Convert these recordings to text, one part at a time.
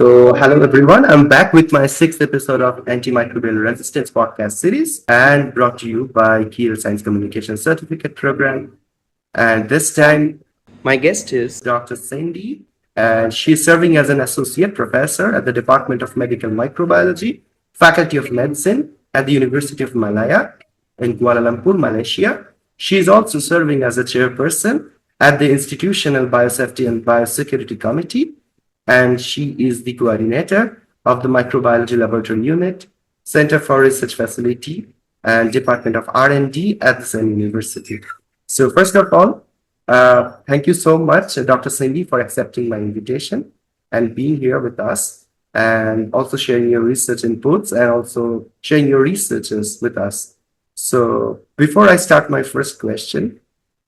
Hello everyone. I'm back with my sixth episode of Antimicrobial Resistance podcast series and brought to you by Kiel Science Communication Certificate Program. And this time, my guest is Dr. Cindy, and she's serving as an associate professor at the Department of Medical Microbiology, Faculty of Medicine at the University of Malaya in Kuala Lumpur, Malaysia. She is also serving as a chairperson at the Institutional Biosafety and Biosecurity Committee, and she is the coordinator of the Microbiology Laboratory Unit, Center for Research Facility, and Department of R&D at the same university. So first of all, thank you so much, Dr. Cindy, for accepting my invitation and being here with us, and also sharing your research inputs and also sharing your researches with us. So before I start my first question,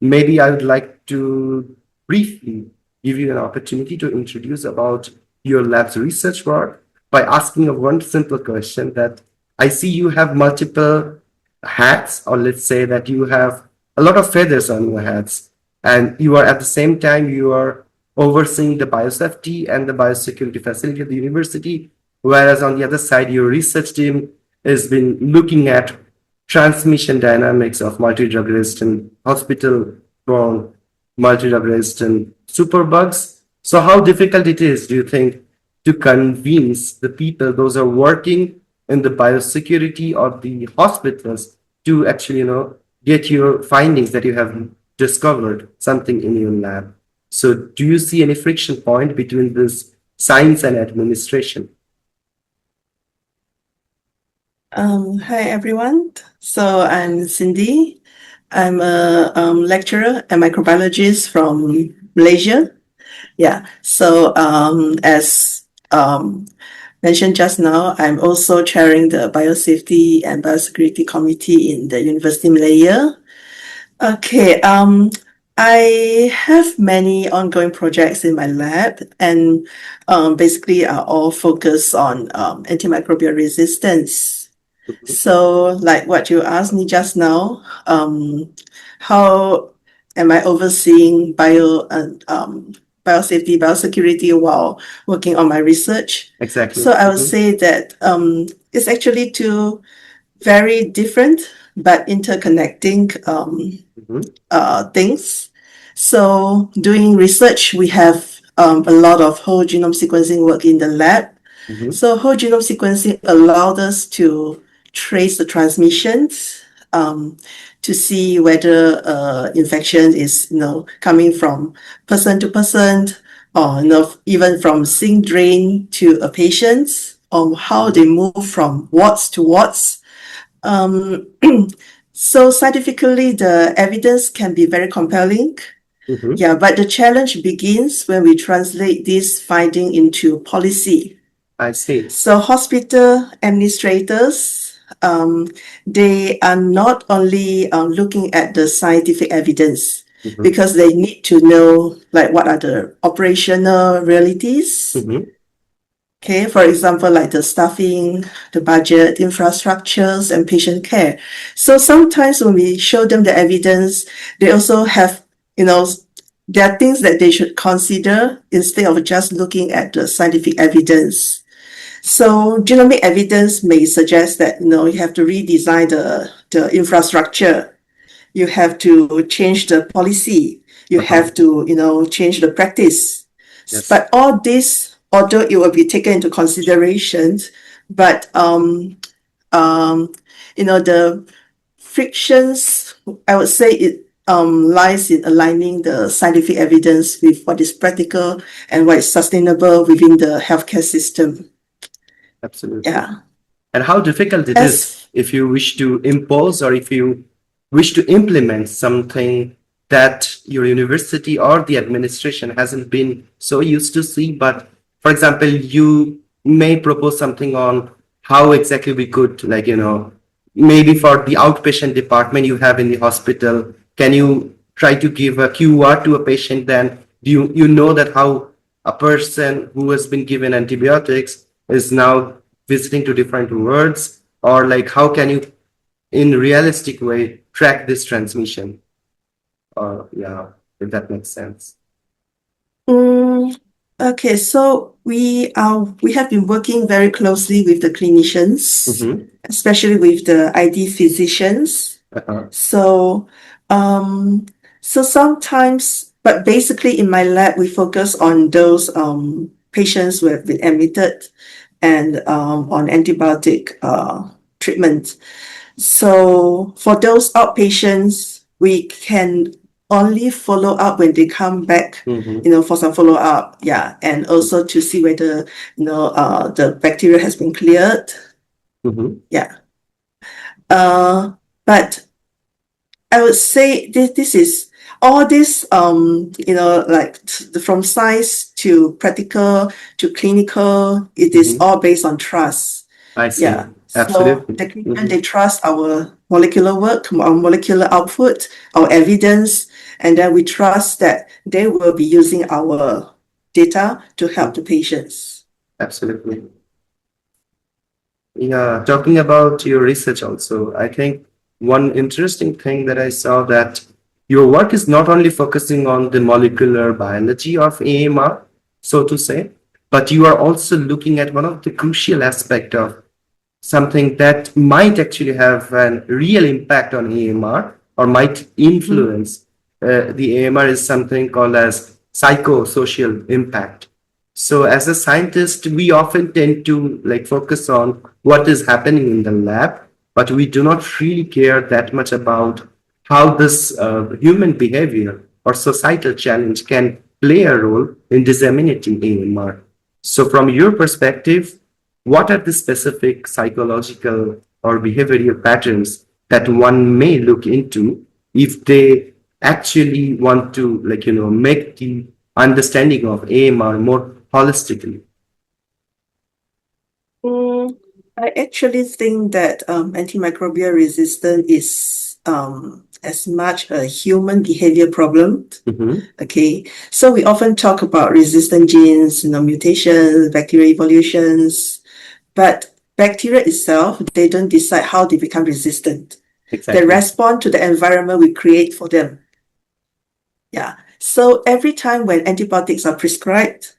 maybe I would like to briefly give you an opportunity to introduce about your lab's research work by asking a one simple question that I see you have multiple hats, or let's say that you have a lot of feathers on your hats, and you are at the same time you are overseeing the biosafety and the biosecurity facility at the university, whereas on the other side your research team has been looking at transmission dynamics of multidrug-resistant hospital-borne multidrug-resistant superbugs. So how difficult it is, do you think, to convince the people, those who are working in the biosecurity of the hospitals, to actually, get your findings that you have discovered something in your lab? So do you see any friction point between this science and administration? Hi everyone. So I'm Cindy. I'm a lecturer and microbiologist from Malaysia. Yeah. So as mentioned just now, I'm also chairing the Biosafety and Biosecurity Committee in the University of Malaya. Okay. I have many ongoing projects in my lab, and basically are all focused on antimicrobial resistance. So, like what you asked me just now, how am I overseeing biosafety, biosecurity while working on my research? Exactly. So I would say that it's actually two very different but interconnecting things. So doing research, we have a lot of whole genome sequencing work in the lab. So whole genome sequencing allowed us to trace the transmissions, to see whether infection is coming from person to person, or even from sink drain to a patient, how they move from wards to wards. So scientifically, the evidence can be very compelling. Yeah, but the challenge begins when we translate this finding into policy. I see. So hospital administrators, they are not only looking at the scientific evidence, because they need to know what are the operational realities. Okay, for example, like the staffing, the budget, infrastructures, and patient care. So sometimes when we show them the evidence, they also have, there are things that they should consider instead of just looking at the scientific evidence. So genomic evidence may suggest that, you have to redesign the infrastructure. You have to change the policy. You have to, change the practice. Yes. But all this, although it will be taken into consideration, but, the frictions, I would say it lies in aligning the scientific evidence with what is practical and what is sustainable within the healthcare system. Absolutely. Yeah. And how difficult it is if you wish to impose or if you wish to implement something that your university or the administration hasn't been so used to see. But for example, you may propose something on how exactly we could, maybe for the outpatient department you have in the hospital, can you try to give a QR to a patient? Then you know that how a person who has been given antibiotics is now visiting to different wards, or how can you in realistic way track this transmission? Yeah, if that makes sense. Okay, so we have been working very closely with the clinicians, especially with the ID physicians. So so sometimes, but basically in my lab we focus on those patients who have been admitted and on antibiotic treatment. So for those outpatients, we can only follow up when they come back, for some follow up, and also to see whether the bacteria has been cleared, yeah. But I would say this is all this, like from science to practical to clinical, it is all based on trust. I see. Yeah. So Absolutely. the clinician, they trust our molecular work, our molecular output, our evidence, and then we trust that they will be using our data to help the patients. Absolutely. Yeah, talking about your research also, I think one interesting thing that I saw that your work is not only focusing on the molecular biology of AMR, so to say, but you are also looking at one of the crucial aspect of something that might actually have a real impact on AMR or might influence the AMR is something called as psychosocial impact. So as a scientist, we often tend to focus on what is happening in the lab, but we do not really care that much about how this human behavior or societal challenge can play a role in disseminating AMR. So from your perspective, what are the specific psychological or behavioral patterns that one may look into if they actually want to make the understanding of AMR more holistically? I actually think that antimicrobial resistance is as much a human behavior problem. Okay, so we often talk about resistant genes, mutations, bacterial evolutions, but bacteria itself, they don't decide how they become resistant. They respond to the environment we create for them. Yeah. So every time when antibiotics are prescribed,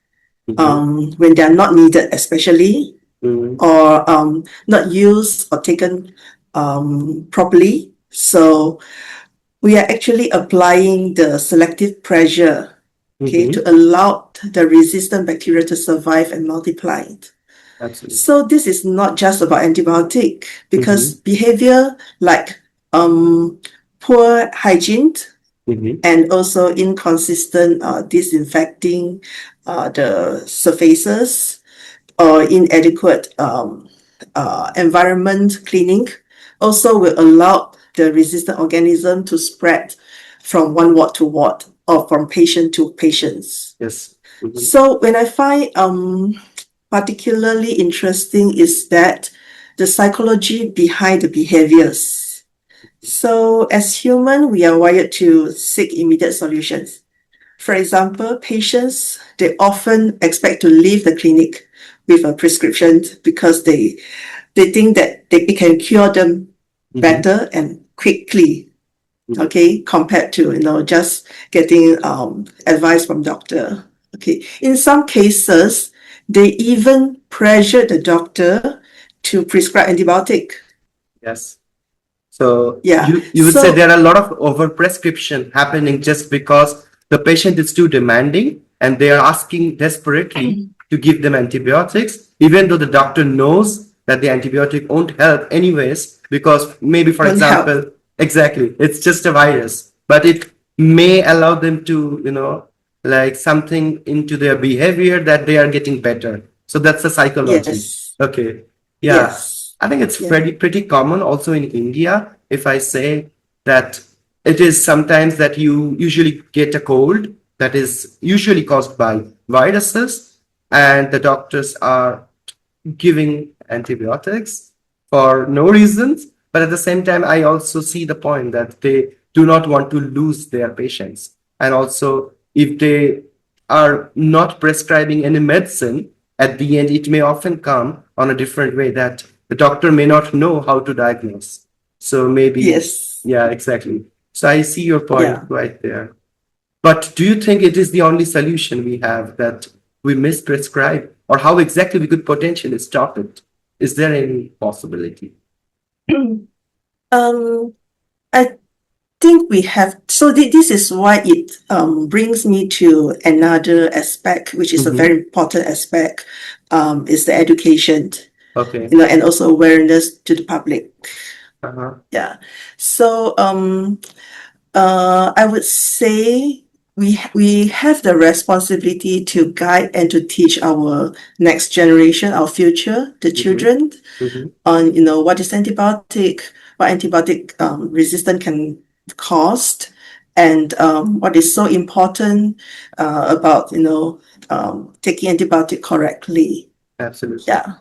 when they are not needed, especially, or not used or taken properly, so we are actually applying the selective pressure, to allow the resistant bacteria to survive and multiply. Absolutely. So this is not just about antibiotic, because behavior like poor hygiene and also inconsistent disinfecting the surfaces or inadequate environment cleaning also will allow the resistant organism to spread from one ward to ward or from patient to patients. Yes. So when I find particularly interesting is that the psychology behind the behaviors. So as human, we are wired to seek immediate solutions. For example, patients, they often expect to leave the clinic with a prescription because they think that it can cure them better and quickly, compared to, just getting advice from doctor. Okay, in some cases, they even pressure the doctor to prescribe antibiotic. Yes. So Yeah. you would say there are a lot of overprescription happening just because the patient is too demanding and they are asking desperately to give them antibiotics, even though the doctor knows that the antibiotic won't help anyways, because maybe, for example, exactly, it's just a virus, but it may allow them to, something into their behavior that they are getting better. So that's the psychology. Yes. Okay. Yeah. Yes. I think it's pretty common also in India. If I say that it is sometimes that you usually get a cold that is usually caused by viruses, and the doctors are giving antibiotics for no reasons. But at the same time, I also see the point that they do not want to lose their patients. And also, if they are not prescribing any medicine, at the end, it may often come on a different way that the doctor may not know how to diagnose. So maybe, yeah, exactly. So I see your point right there. But do you think it is the only solution we have, that we misprescribe, or how exactly we could potentially stop it? Is there any possibility? Um, I think we have. So this is why it brings me to another aspect, which is a Mm-hmm. very important aspect, is the education, Okay. and also awareness to the public. Uh-huh. Yeah. So I would say we have the responsibility to guide and to teach our next generation, our future, the Mm-hmm. children, Mm-hmm. on what is what antibiotic resistant can cause, and what is so important about taking antibiotic correctly. Absolutely. Yeah.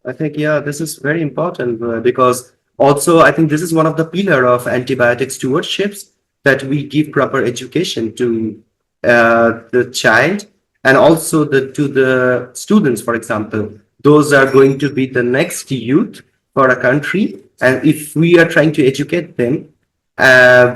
I think, yeah, this is very important because also I think this is one of the pillar of antibiotic stewardships, that we give proper education to the child, and also to the students, for example. Those are going to be the next youth for a country. And if we are trying to educate them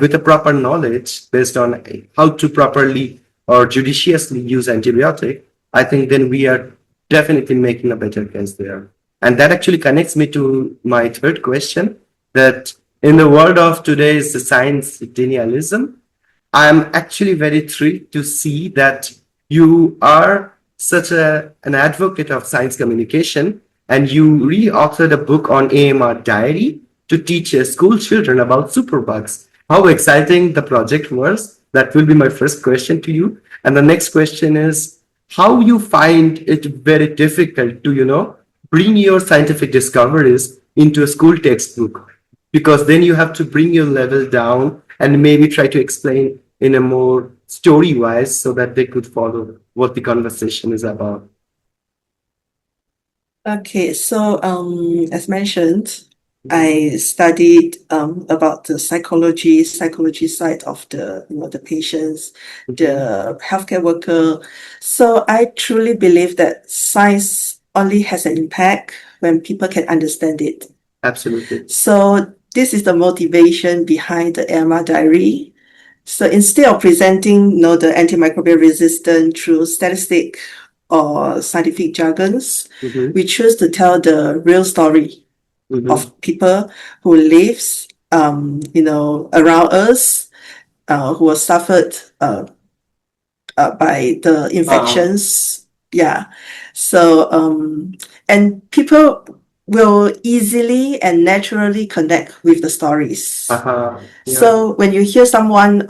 with a proper knowledge based on how to properly or judiciously use antibiotic, I think then we are definitely making a better case there. And that actually connects me to my third question, that in the world of today's science denialism, I'm actually very thrilled to see that you are such an advocate of science communication, and you really authored a book on AMR Diary to teach school children about superbugs. How exciting the project was. That will be my first question to you. And the next question is how you find it very difficult to, bring your scientific discoveries into a school textbook, because then you have to bring your level down and maybe try to explain in a more story wise so that they could follow what the conversation is about. Okay, so as mentioned, I studied about the psychology side of the patients, the healthcare worker. So I truly believe that science only has an impact when people can understand it. Absolutely. So this is the motivation behind the AMR Diary. So instead of presenting, the antimicrobial resistance through statistic or scientific jargons, Mm-hmm. we choose to tell the real story Mm-hmm. of people who lives, around us, who have suffered by the infections. Yeah. So and people will easily and naturally connect with the stories. Uh-huh. Yeah. So when you hear someone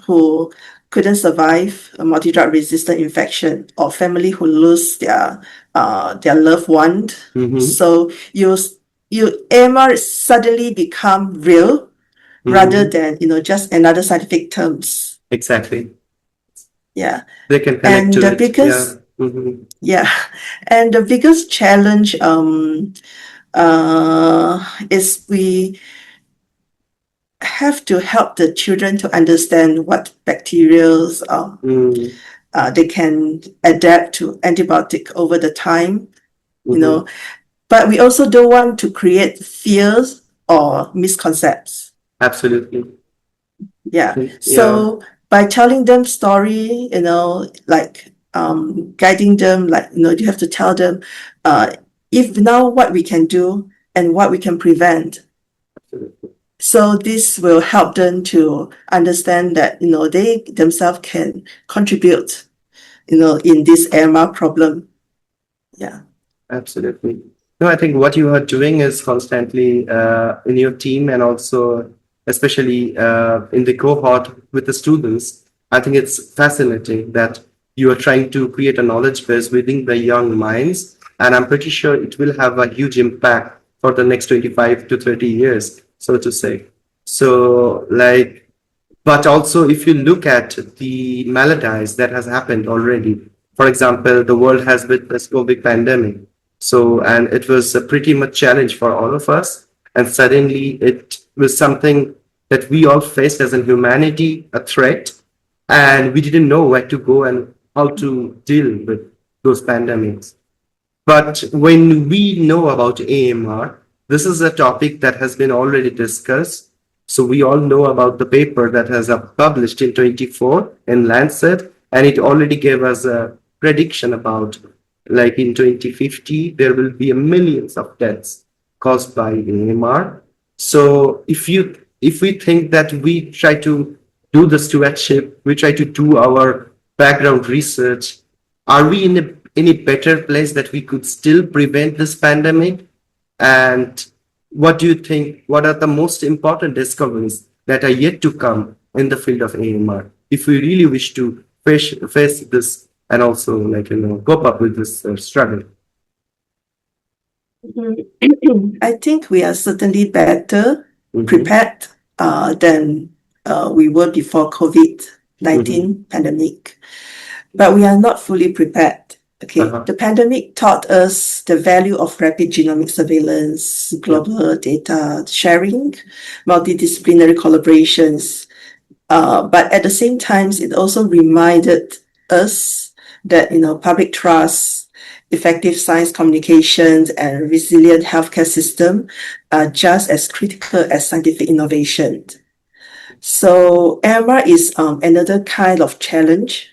who couldn't survive a multidrug-resistant infection, or family who lose their loved one, Mm-hmm. so you AMR suddenly become real rather than just another scientific terms. Exactly. Yeah. They can connect And to the it. biggest Yeah. Mm-hmm. yeah, and the biggest challenge is we have to help the children to understand what bacteria Mm-hmm. they can adapt to antibiotic over the time, Mm-hmm. but we also don't want to create fears or misconceptions. Absolutely. Yeah. Yeah. So by telling them story, like guiding them, like you have to tell them if now what we can do and what we can prevent. Absolutely. So this will help them to understand that they themselves can contribute in this AMR problem. Yeah. Absolutely. No, I think what you are doing is constantly in your team, and also especially in the cohort with the students. I think it's fascinating that you are trying to create a knowledge base within the young minds, and I'm pretty sure it will have a huge impact for the next 25 to 30 years, so to say. So, like, but also, if you look at the maladies that has happened already, for example, the world has witnessed COVID pandemic. So, and it was a pretty much challenge for all of us. And suddenly it was something that we all faced as a humanity, a threat, and we didn't know where to go and how to deal with those pandemics. But when we know about AMR, this is a topic that has been already discussed. So we all know about the paper that has published in 24 in Lancet, and it already gave us a prediction about, like in 2050, there will be millions of deaths caused by AMR. So if we think that we try to do the stewardship, we try to do our background research, are we in a any better place that we could still prevent this pandemic? And what do you think? What are the most important discoveries that are yet to come in the field of AMR? If we really wish to face this and also, like, cope up with this struggle. I think we are certainly better Mhm. prepared than we were before COVID-19 pandemic, but we are not fully prepared. Okay, Uh-huh. the pandemic taught us the value of rapid genomic surveillance, global data sharing, multidisciplinary collaborations. But at the same time, it also reminded us that public trust, effective science communications, and resilient healthcare system are just as critical as scientific innovation. So AMR is another kind of challenge.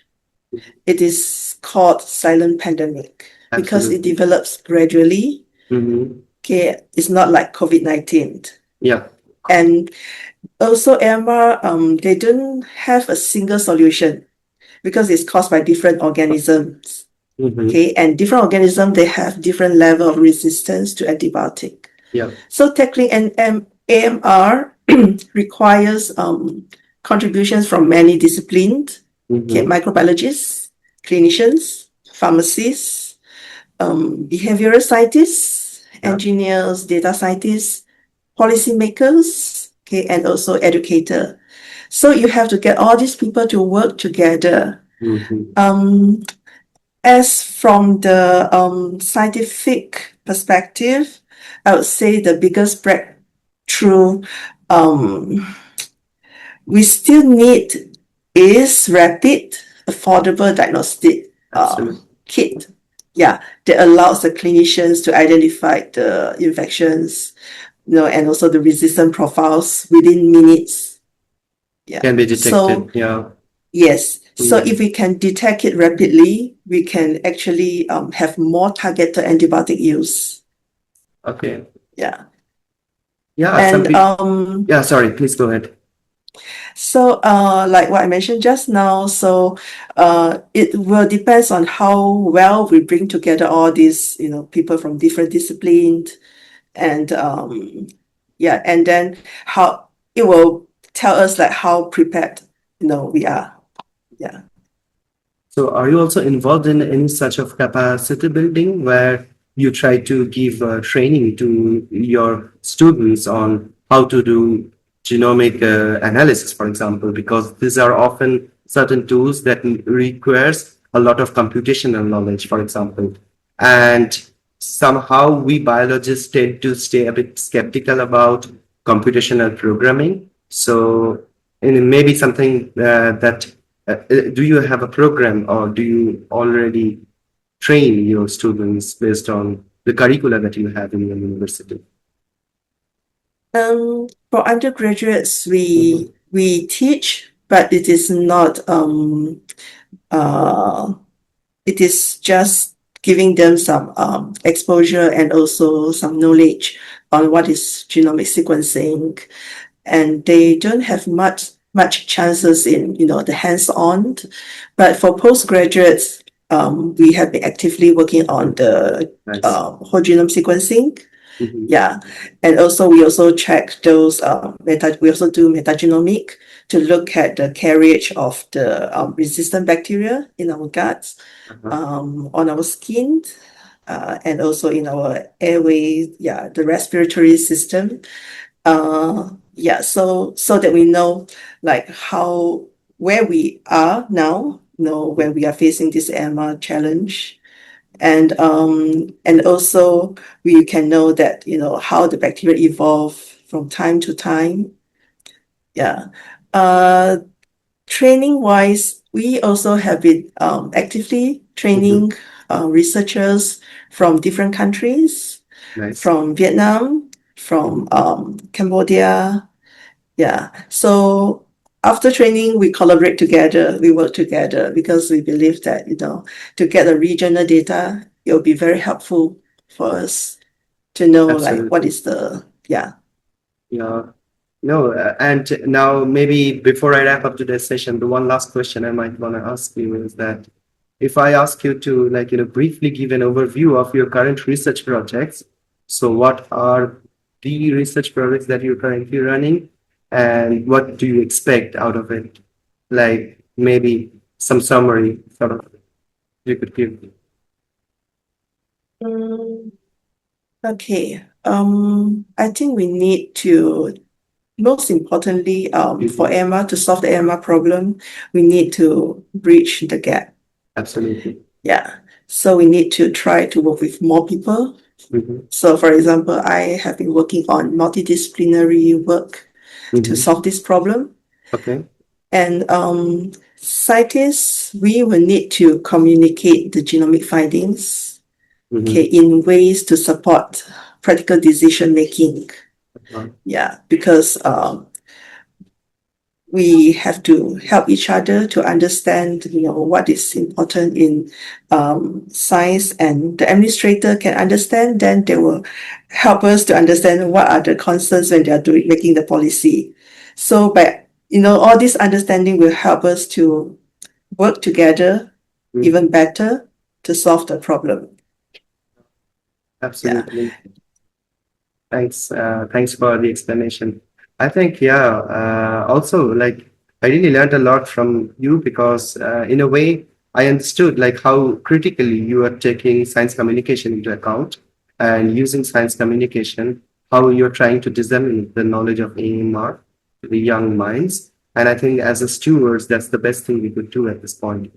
It is called silent pandemic because it Absolutely. develops gradually. Okay, it's not like COVID-19. Yeah. And also AMR, they don't have a single solution because it's caused by different organisms. Okay, and different organisms, they have different level of resistance to antibiotic. Yeah. So tackling an AMR requires contributions from many disciplines, okay, microbiologists, clinicians, pharmacists, behavioral scientists, engineers, data scientists, policymakers, okay, and also educator. So you have to get all these people to work together. As from the scientific perspective, I would say the biggest breakthrough we still need is rapid, affordable diagnostic kit. Yeah, that allows the clinicians to identify the infections, and also the resistant profiles within minutes. Yeah. Can be detected. So yes. So if we can detect it rapidly, we can actually have more targeted antibiotic use. Okay. Yeah. Yeah. And Yeah. Sorry. Please go ahead. so like what I mentioned just now, so it will depends on how well we bring together all these people from different disciplines, and and then how it will tell us like how prepared we are. Yeah. So are you also involved in any such of capacity building where you try to give training to your students on how to do genomic analysis, for example, because these are often certain tools that requires a lot of computational knowledge, for example. And somehow we biologists tend to stay a bit skeptical about computational programming. So, and maybe something that do you have a program, or do you already train your students based on the curricula that you have in your university? For undergraduates, we teach, but it is not it is just giving them some exposure and also some knowledge on what is genomic sequencing, and they don't have much chances in the hands-on. But for postgraduates, we have been actively working on the whole genome sequencing. Yeah, and also we also check those we also do metagenomic to look at the carriage of the resistant bacteria in our guts, on our skin, and also in our airway, the respiratory system. So that we know like where we are now, when we are facing this AMR challenge. And also we can know that how the bacteria evolve from time to time. Yeah. Training wise, we also have been actively training researchers from different countries. Nice. From Vietnam, from Cambodia. Yeah. So after training, we collaborate together, we work together because we believe that, to get the regional data, it will be very helpful for us to know like what Absolutely. is the, yeah. Yeah. No, and now maybe before I wrap up today's session, the one last question I might want to ask you is that if I ask you to briefly give an overview of your current research projects, so what are the research projects that you're currently running and what do you expect out of it? Like maybe some summary sort of you could give. Mm, Okay. I think we need to, most importantly, for Mhm. AMR to solve the AMR problem, we need to bridge the gap. Absolutely. Yeah. So we need to try to work with more people. Mhm. So, for example, I have been working on multidisciplinary work to Mhm. solve this problem. Okay. And scientists, we will need to communicate the genomic findings, okay, Mhm. in ways to support practical decision making. Uh, Yeah, because we have to help each other to understand, what is important in science, and the administrator can understand, then they will help us to understand what are the concerns when they are making the policy. So by, all this understanding will help us to work together even mhm. better to solve the problem. Yeah. Absolutely. Thanks for the explanation. I think, yeah, also like I really learned a lot from you because in a way I understood like how critically you are taking science communication into account and using science communication, how you're trying to disseminate the knowledge of AMR to the young minds. And I think as a stewards, that's the best thing we could do at this point.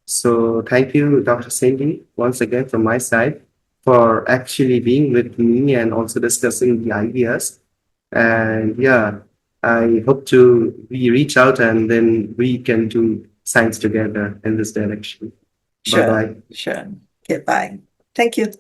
So thank you, Dr. Cindy, once again from my side for actually being with me and also discussing the ideas. And yeah, I hope to we reach out and then we can do science together in this direction. Bye Sure. bye. Sure. Okay, bye. Thank you.